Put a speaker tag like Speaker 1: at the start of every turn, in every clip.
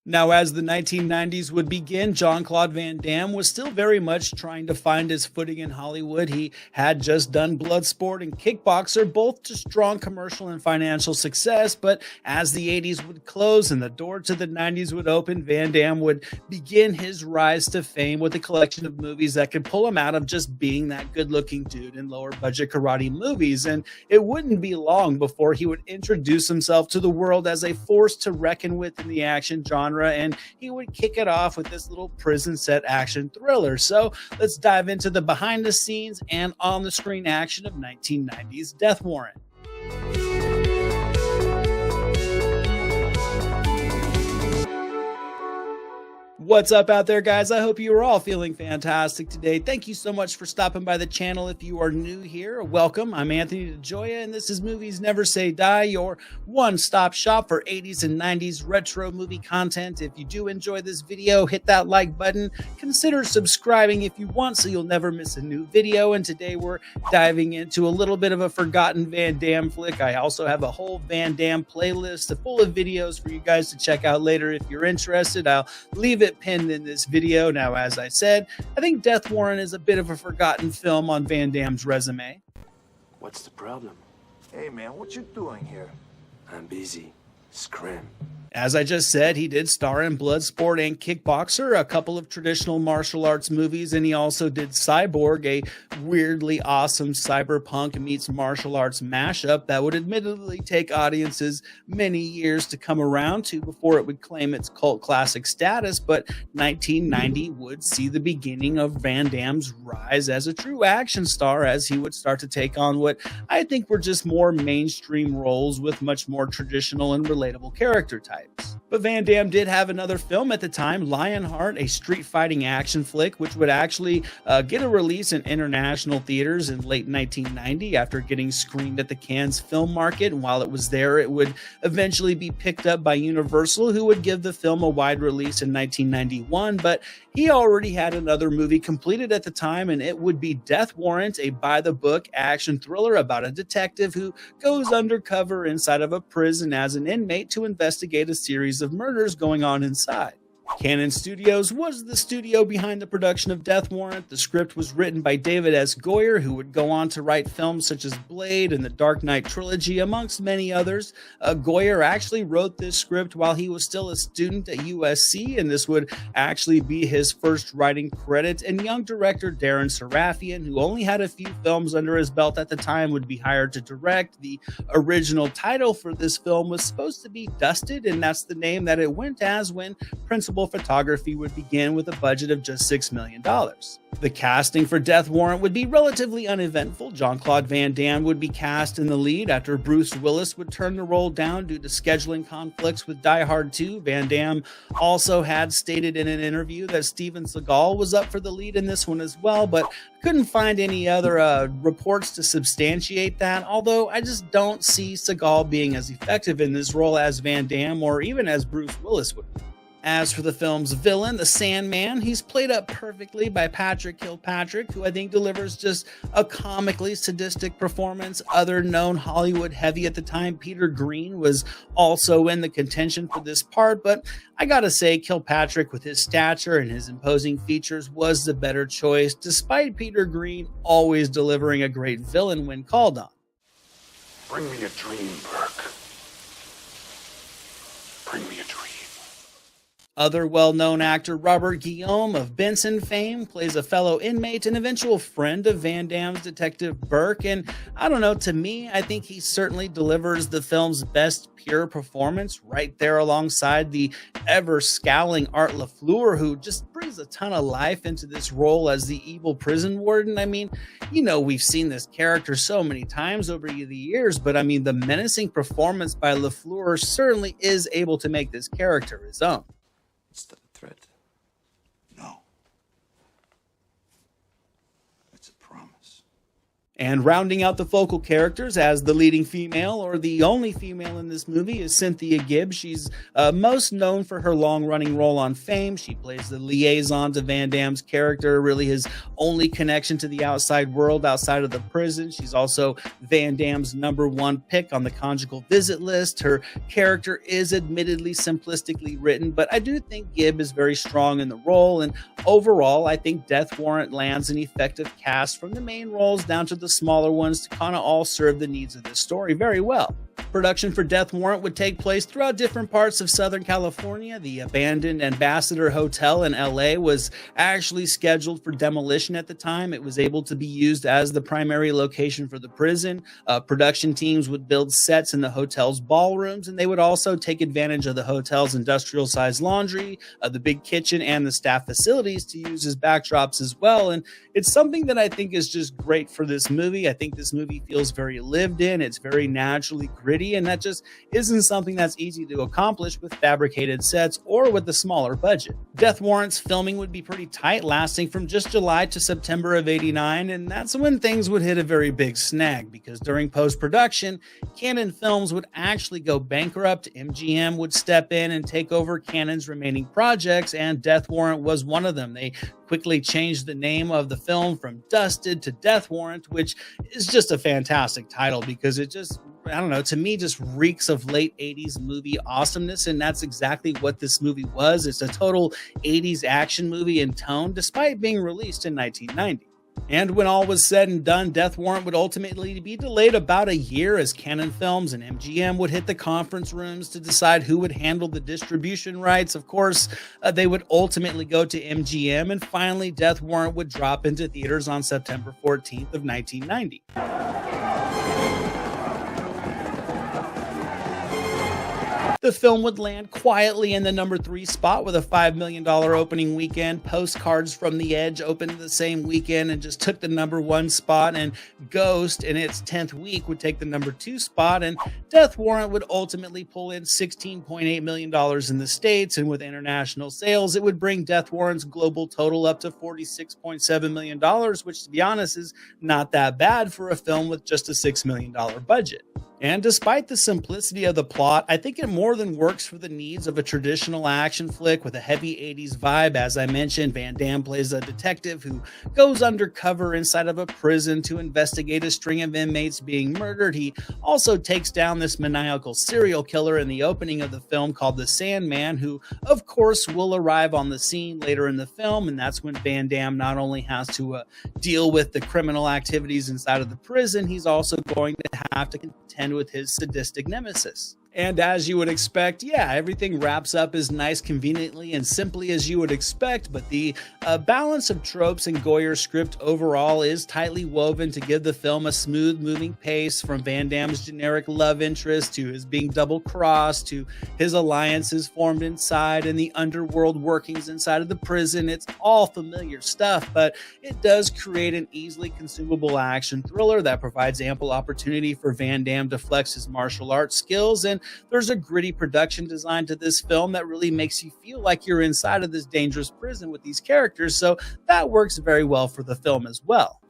Speaker 1: Now, as the 1990s would begin, Jean-Claude Van Damme was still very much trying to find his footing in Hollywood. He had just done Bloodsport and Kickboxer, both to strong commercial and financial success, but as the 80s would close and the door to the 90s would open, Van Damme would begin his rise to fame with a collection of movies that could pull him out of just being that good-looking dude in lower-budget karate movies, and it wouldn't be long before he would introduce himself to the world as a force to reckon with in the action genre, and he would kick it off with this little prison set action thriller. So let's dive into the behind the scenes and on the screen action of 1990's Death Warrant. What's up out there, guys? I hope you are all feeling fantastic today. Thank you so much for stopping by the channel. If you are new here, welcome. I'm Anthony DeJoya, and this is Movies Never Say Die, your one-stop shop for 80s and 90s retro movie content. If you do enjoy this video, hit that like button. Consider subscribing if you want so you'll never miss a new video. And today we're diving into a little bit of a forgotten Van Damme flick. I also have a whole Van Damme playlist full of videos for you guys to check out later if you're interested. I'll leave it pinned in this video. Now, as I said, I think Death Warrant is a bit of a forgotten film on Van Damme's resume.
Speaker 2: What's the problem?
Speaker 3: Hey man, what you doing here?
Speaker 2: I'm busy. Scram.
Speaker 1: As I just said, he did star in Bloodsport and Kickboxer, a couple of traditional martial arts movies, and he also did Cyborg, a weirdly awesome cyberpunk meets martial arts mashup that would admittedly take audiences many years to come around to before it would claim its cult classic status, but 1990 would see the beginning of Van Damme's rise as a true action star as he would start to take on what I think were just more mainstream roles with much more traditional and relatable character types. But Van Damme did have another film at the time, Lionheart, a street fighting action flick, which would actually get a release in international theaters in late 1990 after getting screened at the Cannes Film Market. And while it was there, it would eventually be picked up by Universal, who would give the film a wide release in 1991. But he already had another movie completed at the time, and it would be Death Warrant, a by-the-book action thriller about a detective who goes undercover inside of a prison as an inmate to investigate a series of murders going on inside. Cannon Studios was the studio behind the production of Death Warrant. The script was written by David S. Goyer, who would go on to write films such as Blade and the Dark Knight trilogy, amongst many others. Goyer actually wrote this script while he was still a student at USC, and this would actually be his first writing credit. And young director Darren Sarafian, who only had a few films under his belt at the time, would be hired to direct. The original title for this film was supposed to be Dusted, and that's the name that it went as when principal photography would begin with a budget of just $6 million. The casting for Death Warrant would be relatively uneventful. Jean-Claude Van Damme would be cast in the lead after Bruce Willis would turn the role down due to scheduling conflicts with Die Hard 2. Van Damme also had stated in an interview that Steven Seagal was up for the lead in this one as well, but couldn't find any other reports to substantiate that, although I just don't see Seagal being as effective in this role as Van Damme or even as Bruce Willis would. As for the film's villain, the Sandman, he's played up perfectly by Patrick Kilpatrick, who I think delivers just a comically sadistic performance. Other known Hollywood heavy at the time, Peter Green, was also in the contention for this part, but I gotta say Kilpatrick, with his stature and his imposing features, was the better choice, despite Peter Green always delivering a great villain when called on.
Speaker 3: Bring me a dream, Burke. Bring me a dream.
Speaker 1: Other well-known actor Robert Guillaume of Benson fame plays a fellow inmate and eventual friend of Van Damme's Detective Burke, and I don't know, to me, I think he certainly delivers the film's best pure performance right there alongside the ever-scowling Art LaFleur, who just brings a ton of life into this role as the evil prison warden. I mean, you know, we've seen this character so many times over the years, but I mean, the menacing performance by LaFleur certainly is able to make this character his own.
Speaker 3: Is that a threat? No. It's a promise.
Speaker 1: And rounding out the focal characters as the leading female, or the only female in this movie, is Cynthia Gibbs. She's most known for her long-running role on Fame. She plays the liaison to Van Damme's character, really his only connection to the outside world outside of the prison. She's also Van Damme's #1 pick on the conjugal visit list. Her character is admittedly simplistically written, but I do think Gibb is very strong in the role, and overall, I think Death Warrant lands an effective cast from the main roles down to the smaller ones to kind of all serve the needs of this story very well. Production for Death Warrant would take place throughout different parts of Southern California. The abandoned Ambassador Hotel in LA was actually scheduled for demolition at the time. It was able to be used as the primary location for the prison. Production teams would build sets in the hotel's ballrooms, and they would also take advantage of the hotel's industrial-sized laundry, the big kitchen, and the staff facilities to use as backdrops as well. And it's something that I think is just great for this movie. I think this movie feels very lived in. It's very naturally gritty, and that just isn't something that's easy to accomplish with fabricated sets or with a smaller budget. Death Warrant's filming would be pretty tight, lasting from just July to September of '89, and that's when things would hit a very big snag, because during post-production, Cannon Films would actually go bankrupt. MGM would step in and take over Cannon's remaining projects, and Death Warrant was one of them. They quickly changed the name of the film from Dusted to Death Warrant, which is just a fantastic title because it just, I don't know, to me just reeks of late 80s movie awesomeness, and that's exactly what this movie was. It's a total 80s action movie in tone, despite being released in 1990. And when all was said and done, Death Warrant would ultimately be delayed about a year as Cannon Films and MGM would hit the conference rooms to decide who would handle the distribution rights. Of course, they would ultimately go to MGM, and finally Death Warrant would drop into theaters on September 14th of 1990. The film would land quietly in the #3 spot with a $5 million opening weekend. Postcards from the Edge opened the same weekend and just took the #1 spot, and Ghost in its 10th week would take the #2 spot, and Death Warrant would ultimately pull in $16.8 million in the States, and with international sales, it would bring Death Warrant's global total up to $46.7 million, which, to be honest, is not that bad for a film with just a $6 million budget. And despite the simplicity of the plot, I think it more than works for the needs of a traditional action flick with a heavy 80s vibe. As I mentioned, Van Damme plays a detective who goes undercover inside of a prison to investigate a string of inmates being murdered. He also takes down this maniacal serial killer in the opening of the film called the Sandman, who of course will arrive on the scene later in the film, and that's when Van Damme not only has to deal with the criminal activities inside of the prison, he's also going to have to contend with his sadistic nemesis. And as you would expect, yeah, everything wraps up as nice, conveniently, and simply as you would expect, but the balance of tropes and Goyer's script overall is tightly woven to give the film a smooth moving pace, from Van Damme's generic love interest to his being double-crossed to his alliances formed inside and the underworld workings inside of the prison. It's all familiar stuff, but it does create an easily consumable action thriller that provides ample opportunity for Van Damme to flex his martial arts skills, and there's a gritty production design to this film that really makes you feel like you're inside of this dangerous prison with these characters, so that works very well for the film as well.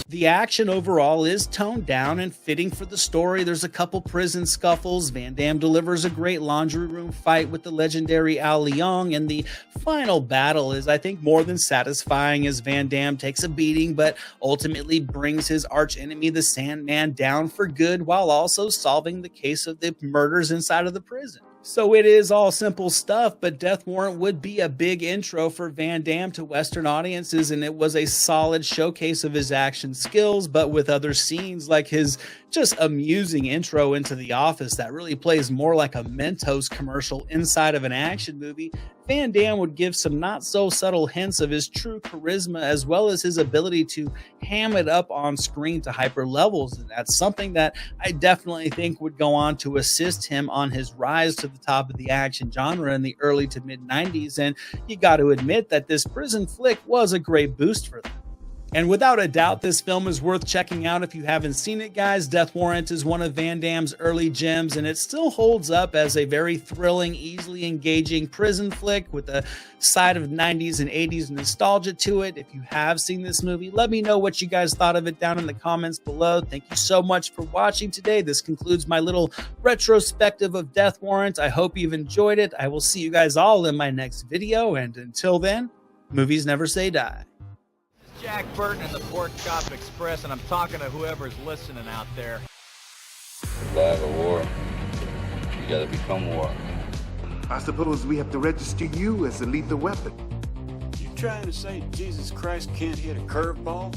Speaker 1: The action overall is toned down and fitting for the story. There's a couple prison scuffles. Van Damme delivers a great laundry room fight with the legendary Al Leong, and the final battle is, I think, more than satisfying as Van Damme takes a beating, but ultimately brings his archenemy, the Sandman, down for good while also solving the case of the murders inside of the prison. So it is all simple stuff, but Death Warrant would be a big intro for Van Damme to Western audiences, and it was a solid showcase of his action skills, but with other scenes like his just amusing intro into The Office that really plays more like a Mentos commercial inside of an action movie. Van Damme would give some not so subtle hints of his true charisma, as well as his ability to ham it up on screen to hyper levels, and that's something that I definitely think would go on to assist him on his rise to the top of the action genre in the early to mid 90s, and you got to admit that this prison flick was a great boost for them. And without a doubt, this film is worth checking out if you haven't seen it, guys. Death Warrant is one of Van Damme's early gems, and it still holds up as a very thrilling, easily engaging prison flick with a side of 90s and 80s nostalgia to it. If you have seen this movie, let me know what you guys thought of it down in the comments below. Thank you so much for watching today. This concludes my little retrospective of Death Warrant. I hope you've enjoyed it. I will see you guys all in my next video, and until then, movies never say die.
Speaker 4: Jack Burton and the Pork Chop Express, and I'm talking to whoever's listening out there.
Speaker 5: Survive a war, you gotta become war.
Speaker 3: I suppose we have to register you as a lethal weapon.
Speaker 6: You trying to say Jesus Christ can't hit a curveball?